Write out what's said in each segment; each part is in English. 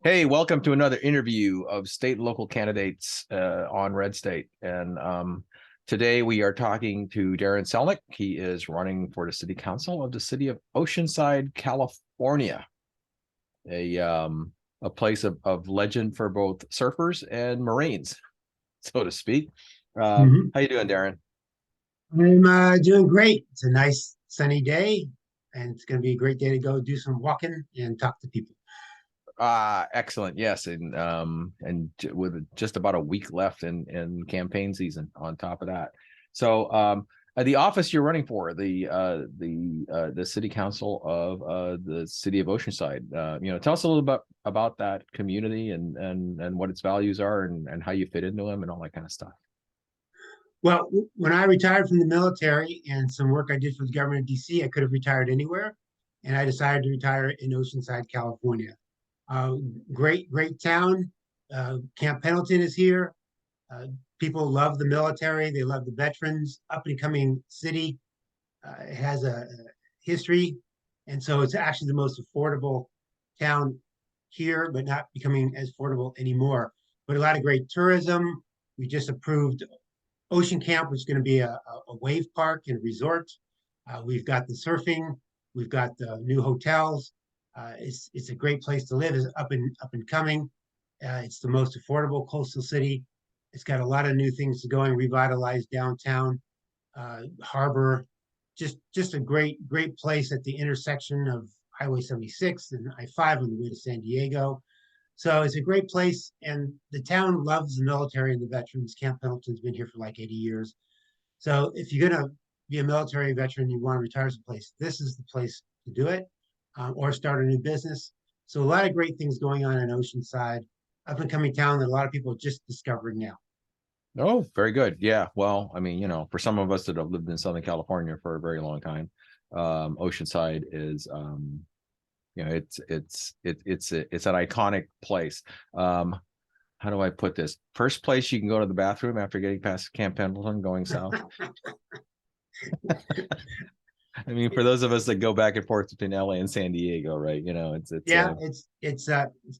Hey, welcome to another interview of state and local candidates on Red State. And today we are talking to Darin Selnick. He is running for the city council of the city of Oceanside, California, a place of legend for both surfers and Marines, so to speak. How you doing, Darin? I'm doing great. It's a nice sunny day, and it's going to be a great day to go do some walking and talk to people. Excellent. Yes, and with just about a week left in campaign season on top of that. So the office you're running for, the city council of the city of Oceanside, tell us a little bit about that community and what its values are and how you fit into them and all that kind of stuff. Well, when I retired from the military and some work I did for the government of DC, I could have retired anywhere, and I decided to retire in Oceanside, California. Uh, great town. Camp Pendleton is here. Uh, People love the military. They love the veterans. Up and coming city. It has a history, and so it's actually the most affordable town here, but not becoming as affordable anymore. But a lot of great tourism. We just approved Ocean Camp, which is going to be a wave park and resort. We've got the surfing. We've got the new hotels. It's a great place to live. It's up and coming. It's the most affordable coastal city. It's got a lot of new things going. Revitalized downtown, harbor. Just a great place at the intersection of Highway 76 and I-5 on the way to San Diego. So it's a great place, and the town loves the military and the veterans. Camp Pendleton's been here for like 80 years. So if you're going to be a military veteran and you want to retire someplace, this is the place to do it, or start a new business. So a lot of great things going on in Oceanside, up and coming town that a lot of people are just discovering now. Oh, very good. Yeah. Well, I mean, for some of us that have lived in Southern California for a very long time, Oceanside is it's an iconic place. How do I put this? First place you can go to the bathroom after getting past Camp Pendleton going south. I mean, for those of us that go back and forth between LA and San Diego, right? Yeah, it's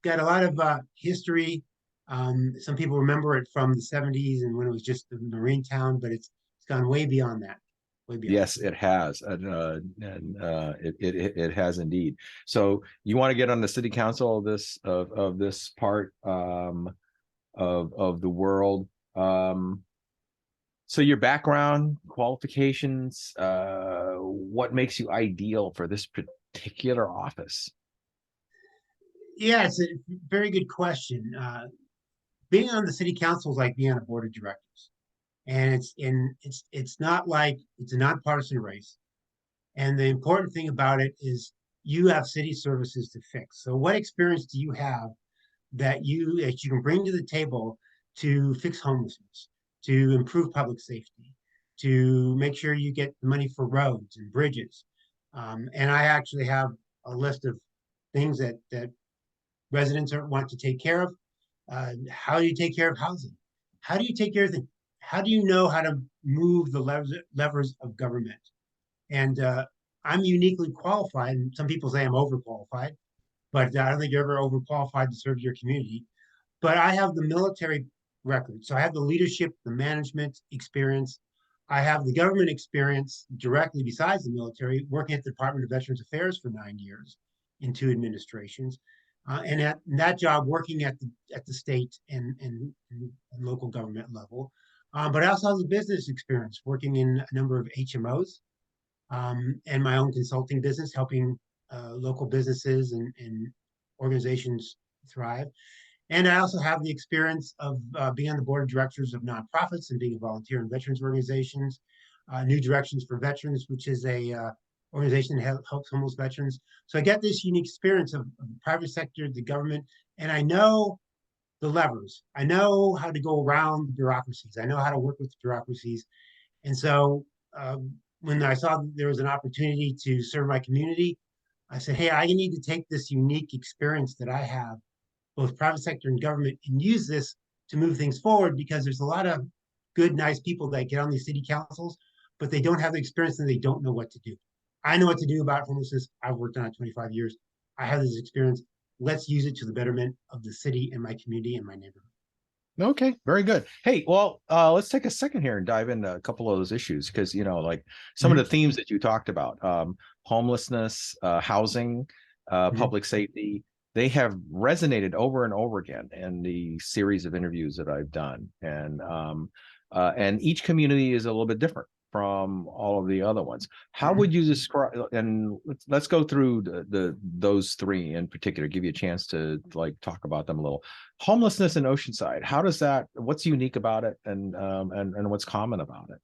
got a lot of history. Some people remember it from the 70s and when it was just the Marine town, but it's gone way beyond that. Way beyond Yes, it has, and it has indeed. So you want to get on the city council of this part of the world. So your background, qualifications, what makes you ideal for this particular office? Yeah, it's a very good question. Being on the city council is like being on a board of directors, and it's not like it's a nonpartisan race. And the important thing about it is you have city services to fix. So what experience do you have that you can bring to the table to fix homelessness, to improve public safety, to make sure you get money for roads and bridges? And I actually have a list of things that residents want to take care of. How do you take care of housing? How do you take care of the? How do you know how to move the levers of government? And I'm uniquely qualified. And some people say I'm overqualified, but I don't think you're ever overqualified to serve your community. But I have the military record, so I have the leadership, the management experience. I have the government experience directly besides the military, working at the Department of Veterans Affairs for 9 years in two administrations. And at that job, working at the state and local government level. But I also have the business experience working in a number of HMOs, and my own consulting business, helping local businesses and organizations thrive. And I also have the experience of being on the board of directors of nonprofits and being a volunteer in veterans organizations, New Directions for Veterans, which is a organization that helps homeless veterans. So I get this unique experience of the private sector, the government, and I know the levers. I know how to go around the bureaucracies. I know how to work with the bureaucracies. And so when I saw that there was an opportunity to serve my community, I said, hey, I need to take this unique experience that I have, both private sector and government, and use this to move things forward because there's a lot of good, nice people that get on these city councils, but they don't have the experience and they don't know what to do. I know what to do about homelessness. I've worked on it 25 years. I have this experience. Let's use it to the betterment of the city and my community and my neighborhood. Okay, very good. Hey, well, let's take a second here and dive into a couple of those issues because like some of the Mhm, themes that you talked about, homelessness, housing, mhm. public safety, they have resonated over and over again in the series of interviews that I've done, and each community is a little bit different from all of the other ones. How would you describe? And let's go through those three in particular. Give you a chance to like talk about them a little. Homelessness in Oceanside. How does that? What's unique about it, and what's common about it?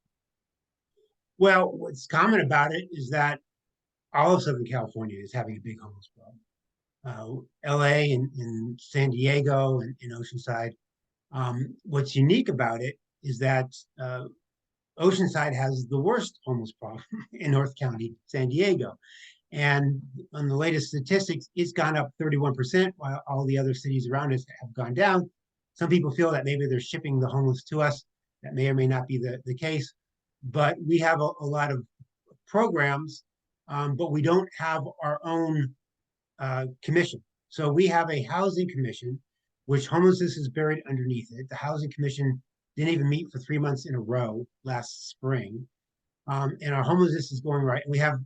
Well, what's common about it is that all of Southern California is having a big homeless problem. LA and San Diego and Oceanside. What's unique about it is that Oceanside has the worst homeless problem in North County, San Diego. And on the latest statistics, it's gone up 31%, while all the other cities around us have gone down. Some people feel that maybe they're shipping the homeless to us. That may or may not be the case. But we have a lot of programs, but we don't have our own commission. So we have a housing commission, which homelessness is buried underneath it. The housing commission didn't even meet for 3 months in a row last spring, and our homelessness is going right. We have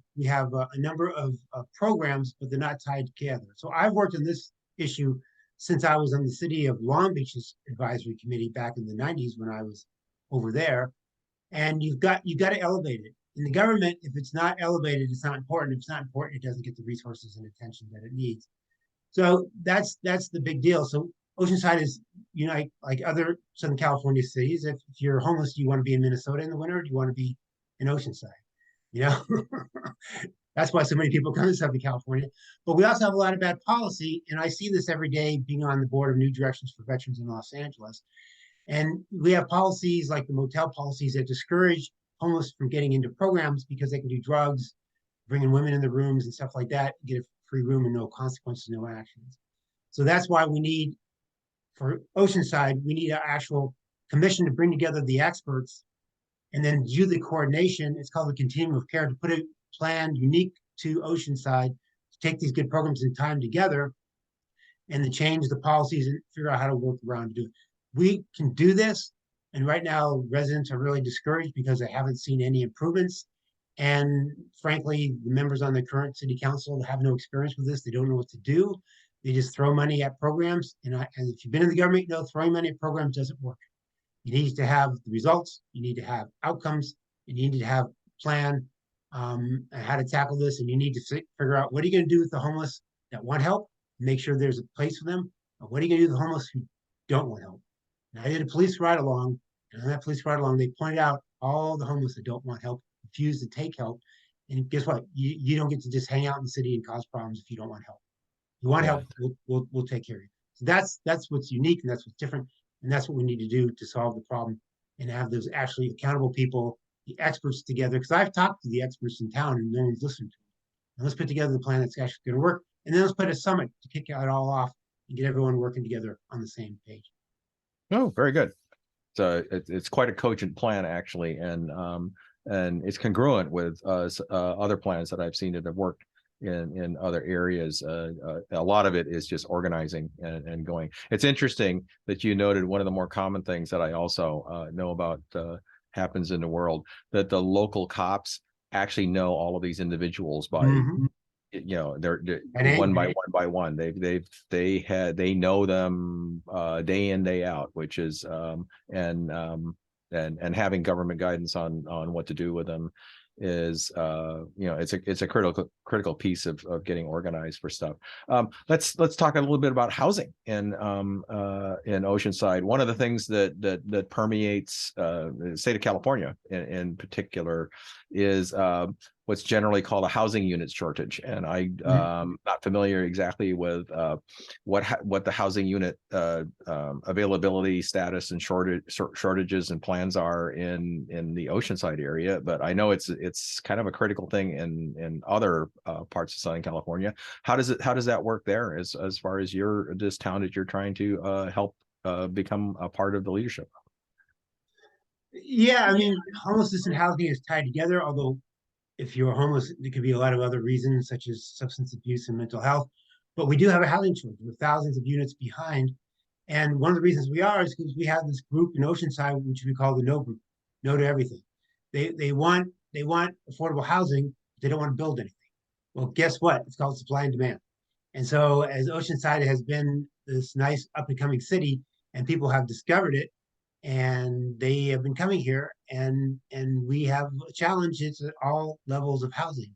a number of programs, but they're not tied together. So I've worked on this issue since I was on the City of Long Beach's advisory committee back in the '90s when I was over there. And you got to elevate it. In the government, if it's not elevated, it's not important. If it's not important, it doesn't get the resources and attention that it needs. So that's the big deal. So Oceanside is like other Southern California cities. If you're homeless, do you want to be in Minnesota in the winter? Or do you want to be in Oceanside? You know, that's why so many people come to Southern California. But we also have a lot of bad policy, and I see this every day being on the board of New Directions for Veterans in Los Angeles. And we have policies like the motel policies that discourage homeless from getting into programs because they can do drugs, bringing women in the rooms and stuff like that, get a free room and no consequences, no actions. So that's why we need, for Oceanside, we need an actual commission to bring together the experts and then do the coordination. It's called the continuum of care, to put a plan unique to Oceanside to take these good programs and tie them together and to change the policies and figure out how to work around to do it. We can do this. And right now, residents are really discouraged because they haven't seen any improvements. And frankly, the members on the current city council have no experience with this. They don't know what to do. They just throw money at programs. And if you've been in the government, you know throwing money at programs doesn't work. You need to have the results. You need to have outcomes. And you need to have a plan and how to tackle this. And you need to figure out, what are you going to do with the homeless that want help? Make sure there's a place for them. Or what are you going to do with the homeless who don't want help? And I did a police ride along, and on that police ride along, they pointed out all the homeless that don't want help, refuse to take help. And guess what? You don't get to just hang out in the city and cause problems if you don't want help. If you want Yeah. help, we'll take care of you. So that's what's unique, and that's what's different, and that's what we need to do to solve the problem and have those actually accountable people, the experts together. Because I've talked to the experts in town, and no one's listened to them. And let's put together the plan that's actually going to work, and then let's put a summit to kick it all off and get everyone working together on the same page. Oh, very good. So it's quite a cogent plan actually, and it's congruent with other plans that I've seen that have worked in other areas. A lot of it is just organizing and going. It's interesting that you noted one of the more common things that I also know about happens in the world, that the local cops actually know all of these individuals by Mm-hmm. they're And one it, by one. They know them day in day out, which is and having government guidance on what to do with them is it's a critical piece of getting organized for stuff. Let's talk a little bit about housing in Oceanside. One of the things that permeates the state of California in particular is what's generally called a housing unit shortage. And not familiar exactly with what the housing unit availability status and shortages and plans are in the Oceanside area, but I know it's kind of a critical thing in other parts of Southern California. How does that work there as far as this town that you're trying to help become a part of the leadership? yeah, I mean, homelessness and housing is tied together, although if you're homeless, there could be a lot of other reasons, such as substance abuse and mental health. But we do have a housing shortage. We're thousands of units behind. And one of the reasons we are is because we have this group in Oceanside, which we call the no group, no to everything. They want affordable housing, but they don't want to build anything. Well, guess what? It's called supply and demand. And so as Oceanside has been this nice up and coming city, and people have discovered it, and they have been coming here, and we have challenges at all levels of housing,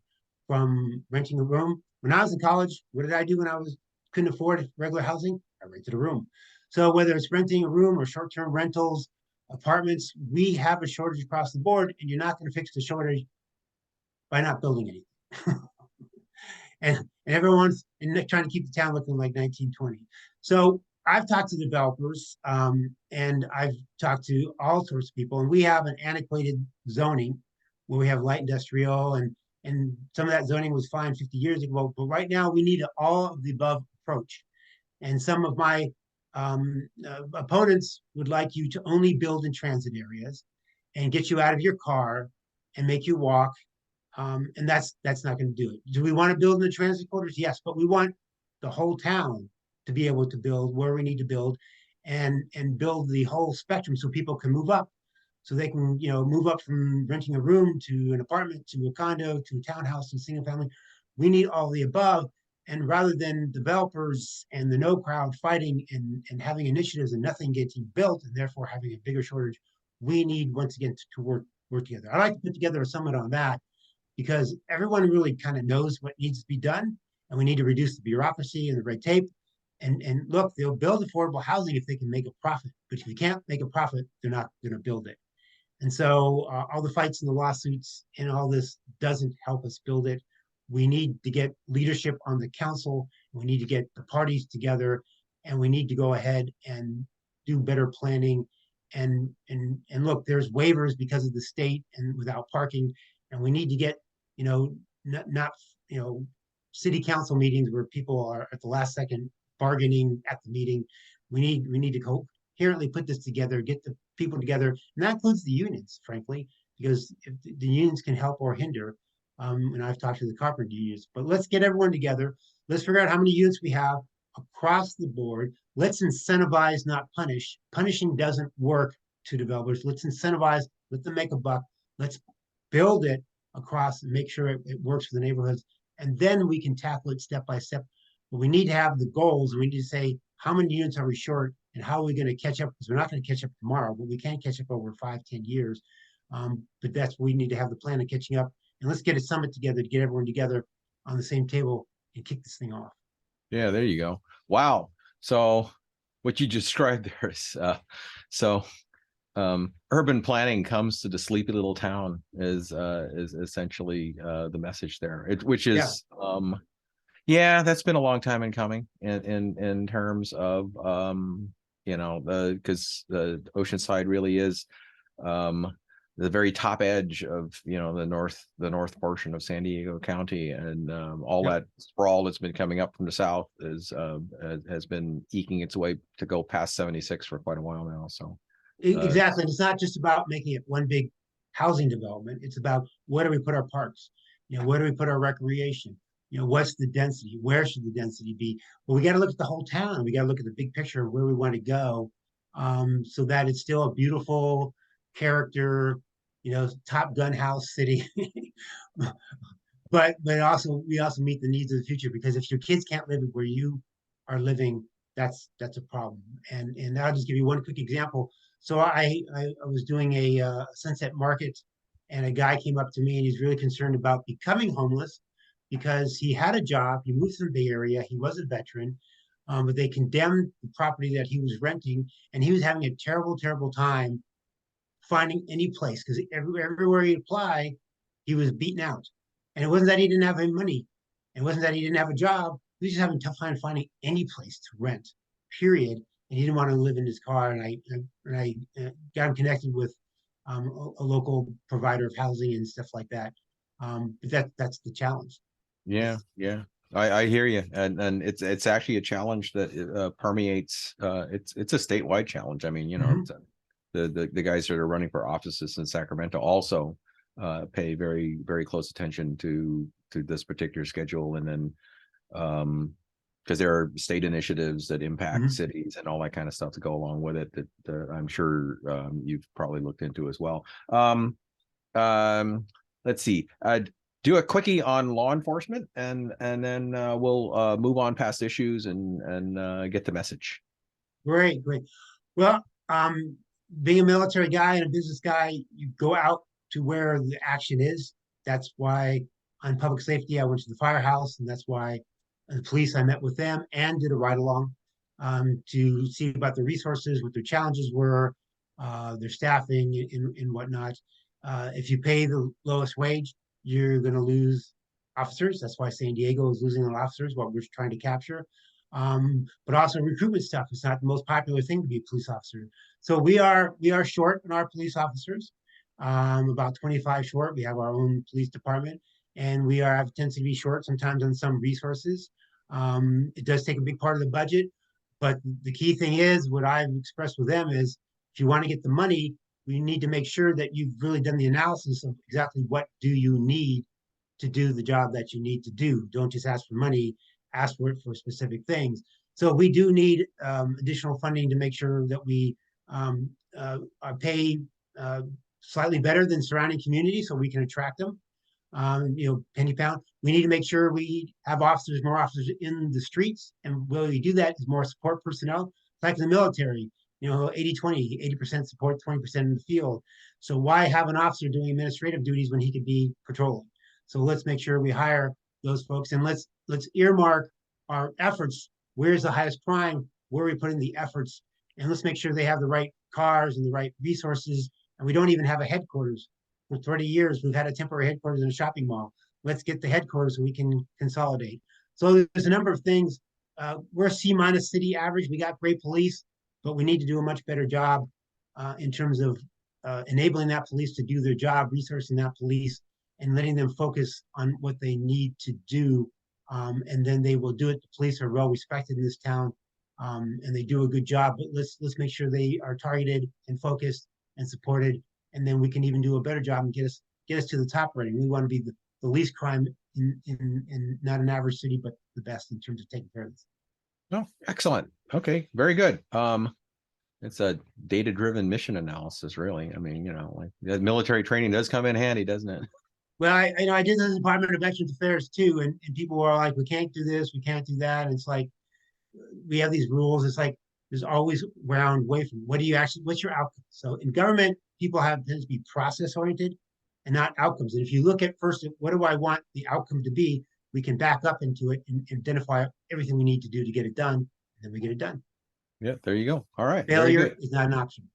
from renting a room. When I was in college, what did I do when I was couldn't afford regular housing? I rented a room. So whether it's renting a room or short-term rentals, apartments, we have a shortage across the board, and you're not going to fix the shortage by not building anything. And everyone's trying to keep the town looking like 1920. So I've talked to developers, and I've talked to all sorts of people, and we have an antiquated zoning where we have light industrial, and some of that zoning was fine 50 years ago, but right now we need an all of the above approach. And some of my opponents would like you to only build in transit areas and get you out of your car and make you walk, and that's not going to do it. Do we want to build in the transit corridors? Yes, but we want the whole town to be able to build where we need to build, and build the whole spectrum so people can move up, so they can move up from renting a room to an apartment to a condo to a townhouse and single family. We need all the above. And rather than developers and the no crowd fighting and having initiatives and nothing getting built and therefore having a bigger shortage, we need once again to work together. I'd like to put together a summit on that, because everyone really kind of knows what needs to be done, and we need to reduce the bureaucracy and the red tape. And look, they'll build affordable housing if they can make a profit, but if you can't make a profit, they're not going to build it. And so all the fights and the lawsuits and all this doesn't help us build it. We need to get leadership on the council. We need to get the parties together, and we need to go ahead and do better planning. And look, there's waivers because of the state and without parking, and we need to get not city council meetings where people are at the last second bargaining at the meeting. We need to coherently put this together, get the people together, and that includes the unions, frankly, because if the unions can help or hinder. And I've talked to the carpenter unions, but let's get everyone together. Let's figure out how many units we have across the board. Let's incentivize, not punish. Punishing doesn't work to developers. Let's incentivize, let them make a buck. Let's build it across and make sure it works for the neighborhoods. And then we can tackle it step by step. But we need to have the goals, and we need to say, how many units are we short, and how are we going to catch up? Because we're not going to catch up tomorrow, but we can catch up over 5, 10 years. But that's what we need to have the plan of catching up. And let's get a summit together to get everyone together on the same table and kick this thing off. Yeah, there you go. Wow. So what you described there is urban planning comes to the sleepy little town is essentially the message there. Which is yeah, that's been a long time in coming in terms of because the Oceanside really is the very top edge of the north portion of San Diego County, and all that sprawl that's been coming up from the south has been eking its way to go past 76 for quite a while now. So exactly, it's not just about making it one big housing development. It's about, where do we put our parks? Where do we put our recreation? What's the density? Where should the density be? Well, we got to look at the whole town. We got to look at the big picture of where we want to go, so that it's still a beautiful character, Top Gun house city. but also we also meet the needs of the future, because if your kids can't live where you are living, that's a problem. And I'll just give you one quick example. So I was doing a Sunset Market, and a guy came up to me, and he's really concerned about becoming homeless because he had a job, he moved to the Bay Area, he was a veteran, but they condemned the property that he was renting, and he was having a terrible, terrible time finding any place, because everywhere he applied, he was beaten out. And it wasn't that he didn't have any money, it wasn't that he didn't have a job, he was just having a tough time finding any place to rent, period. And he didn't want to live in his car. And I got him connected with a local provider of housing and stuff like that. But that's the challenge. Yeah. I hear you, and it's actually a challenge that permeates. It's a statewide challenge. I mean, the guys that are running for offices in Sacramento also pay very, very close attention to this particular schedule, and then because there are state initiatives that impact Mhm. cities and all that kind of stuff to go along with it that I'm sure you've probably looked into as well. Let's see. Do a quickie on law enforcement, and then we'll move on past issues and get the message. Great, great. Well, being a military guy and a business guy, you go out to where the action is. That's why on public safety, I went to the firehouse, and that's why the police, I met with them and did a ride along to see about the resources, what their challenges were, their staffing and whatnot. If you pay the lowest wage, you're going to lose officers. That's why San Diego is losing their officers, what we're trying to capture. But also recruitment stuff is not the most popular thing to be a police officer. So we are short in our police officers, about 25 short. We have our own police department, and we are have tendency to be short sometimes on some resources. It does take a big part of the budget, but the key thing is what I've expressed with them is if you want to get the money, we need to make sure that you've really done the analysis of exactly what do you need to do the job that you need to do. Don't just ask for money, ask for it for specific things. So we do need additional funding to make sure that we pay uh, slightly better than surrounding communities so we can attract them. Penny pound. We need to make sure we have officers, more officers in the streets. And the way we do that is more support personnel. Like in the military, 80-20, 80% support, 20% in the field. So why have an officer doing administrative duties when he could be patrolling? So let's make sure we hire those folks, and let's earmark our efforts. Where's the highest crime? Where are we putting the efforts? And let's make sure they have the right cars and the right resources. And we don't even have a headquarters. For 30 years, we've had a temporary headquarters in a shopping mall. Let's get the headquarters so we can consolidate. So there's a number of things. We're a C minus city average. We got great police, but we need to do a much better job in terms of enabling that police to do their job, resourcing that police, and letting them focus on what they need to do. And then they will do it. The police are well respected in this town, and they do a good job. But let's make sure they are targeted and focused and supported, and then we can even do a better job and get us to the top rating. We want to be the least crime in not an average city, but the best in terms of taking care of this. Oh, excellent. Okay, very good. It's a data-driven mission analysis, really. I mean, like military training does come in handy, doesn't it? Well, I did the Department of Veterans Affairs too, and people were like, we can't do this, we can't do that. And it's like we have these rules. It's like there's always round way from what's your outcome? So in government, people have tends to be process oriented and not outcomes. And if you look at first, what do I want the outcome to be? We can back up into it and identify everything we need to do to get it done, and then we get it done. Yeah, there you go. All right, very Failure good. is not an option.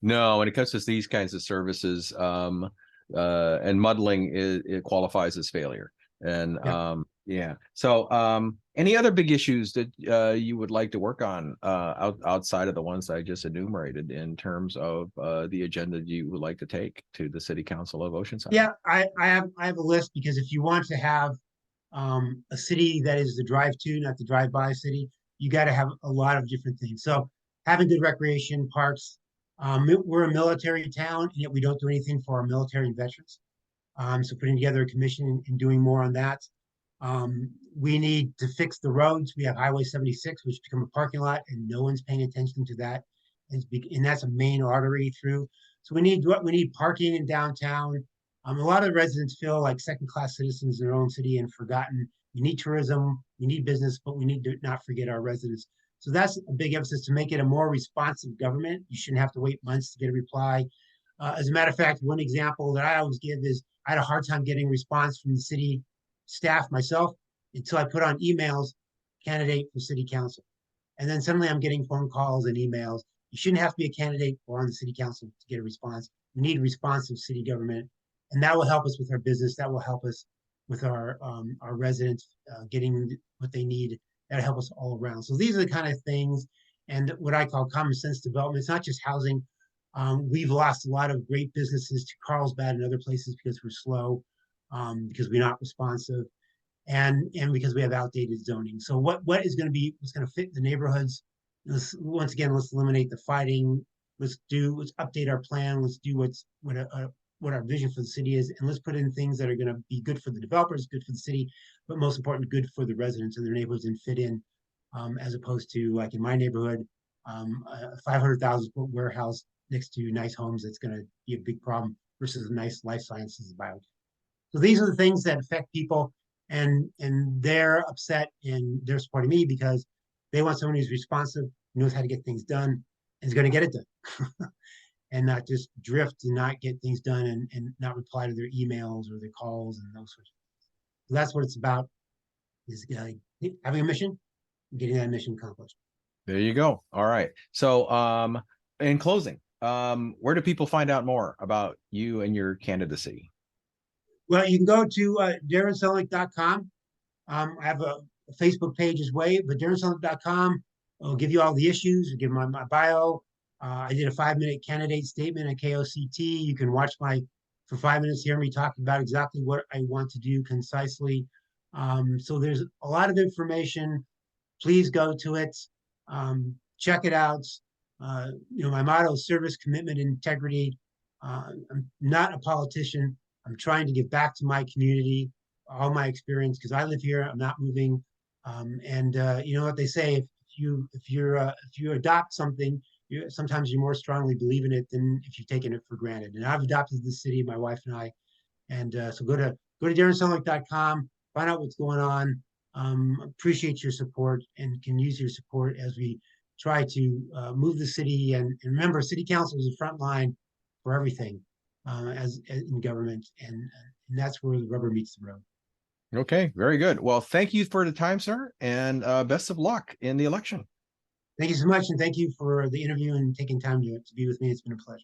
No, when it comes to these kinds of services, and muddling, it qualifies as failure. And Yep. yeah. So any other big issues that you would like to work on outside of the ones I just enumerated in terms of the agenda you would like to take to the City Council of Oceanside? Yeah, I have a list because if you want to have a city that is the drive to, not the drive by city, you got to have a lot of different things. So having good recreation parks. We're a military town, and yet we don't do anything for our military and veterans. So putting together a commission and doing more on that. We need to fix the roads. We have Highway 76, which become a parking lot, and no one's paying attention to that. And that's a main artery through. So we need parking in downtown. A lot of residents feel like second-class citizens in their own city and forgotten. We need tourism, we need business, but we need to not forget our residents. So that's a big emphasis to make it a more responsive government. You shouldn't have to wait months to get a reply. As a matter of fact, one example that I always give is I had a hard time getting a response from the city staff myself until I put on emails, candidate for city council. And then suddenly I'm getting phone calls and emails. You shouldn't have to be a candidate or on the city council to get a response. We need responsive city government. And that will help us with our business. That will help us with our residents getting what they need. That'll help us all around. So these are the kind of things and what I call common sense development. It's not just housing. We've lost a lot of great businesses to Carlsbad and other places because we're slow, because we're not responsive, and because we have outdated zoning. So what is going to be what's going to fit the neighborhoods? Once again, let's eliminate the fighting. Let's update our plan. Let's do what our vision for the city is, and let's put in things that are going to be good for the developers, good for the city, but most important, good for the residents in their neighborhoods and fit in, as opposed to like in my neighborhood, a 500,000 square foot warehouse next to nice homes. That's going to be a big problem versus a nice life sciences biotech. So these are the things that affect people, and they're upset and they're supporting me because they want someone who's responsive, knows how to get things done, and is going to get it done, and not just drift and not get things done and not reply to their emails or their calls and those sorts of things. So that's what it's about: is having a mission, and getting that mission accomplished. There you go. All right. So, in closing, where do people find out more about you and your candidacy? Well, you can go to darinselnick.com. I have a Facebook page as well, but darinselnick.com will give you all the issues, will give my bio. I did a 5-minute candidate statement at KOCT. You can watch for 5 minutes, hear me talking about exactly what I want to do concisely. So there's a lot of information. Please go to it. Check it out. My motto is service, commitment, integrity. I'm not a politician. I'm trying to give back to my community, all my experience, because I live here. I'm not moving. And you know what they say: if you adopt something, sometimes you more strongly believe in it than if you've taken it for granted. And I've adopted this city, my wife and I. And so go to darinselnick.com, find out what's going on. Appreciate your support and can use your support as we try to move the city. And remember, city council is the front line for everything, as in government, and that's where the rubber meets the road. Okay, very good. Well, thank you for the time, sir, and best of luck in the election. Thank you so much, and thank you for the interview and taking time to be with me. It's been a pleasure.